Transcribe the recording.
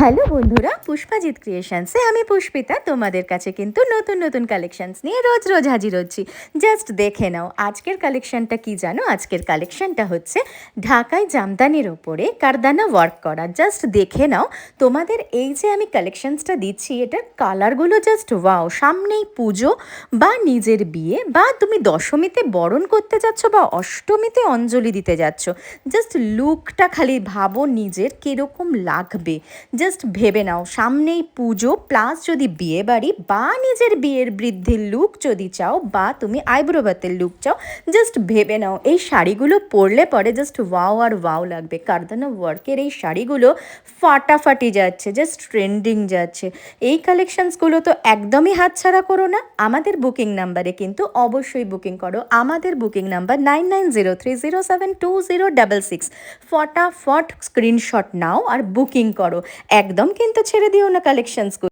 Hello বন্ধুরা, পুষ্পাজিৎ ক্রিয়েশনসে আমি পুষ্পিতা তোমাদের কাছে কিন্তু নতুন নতুন কালেকশনস নিয়ে রোজ রোজ হাজির হচ্ছি। জাস্ট দেখে নাও আজকের কালেকশনটা কি জানো? আজকের কালেকশনটা হচ্ছে ঢাকায় জামদানির ওপরে কারদানা ওয়ার্ক করা। জাস্ট দেখে নাও, তোমাদের এই যে আমি কালেকশনসটা দিচ্ছি এটার কালারগুলো জাস্ট ওয়াও। সামনেই পুজো বা নিজের বিয়ে বা তুমি দশমীতে বরণ করতে যাচ্ছ বা অষ্টমীতে অঞ্জলি দিতে যাচ্ছ, জাস্ট লুকটা খালি ভাবো নিজের কীরকম লাগবে। জাস্ট ভেবে নাও, সামনেই পুজো প্লাস যদি বিয়ে বাড়ি বা নিজের বিয়ের বৃদ্ধির লুক যদি চাও বা তুমি আইব্রো ভাতের লুক চাও, জাস্ট ভেবে নাও এই শাড়িগুলো পরলে পরে জাস্ট ওয়াও আর ওয়াও লাগবে। কারদানা ওয়ার্কের এই শাড়িগুলো ফাটাফাটি যাচ্ছে, জাস্ট ট্রেন্ডিং যাচ্ছে। এই কালেকশনসগুলো তো একদমই হাতছাড়া করো না। আমাদের বুকিং নাম্বারে কিন্তু অবশ্যই বুকিং করো। আমাদের বুকিং নাম্বার 9903072066। ফটাফট স্ক্রিনশট নাও আর বুকিং করো। একদম কিন্তু ছেড়ে দিও না কালেকশনসগুলো।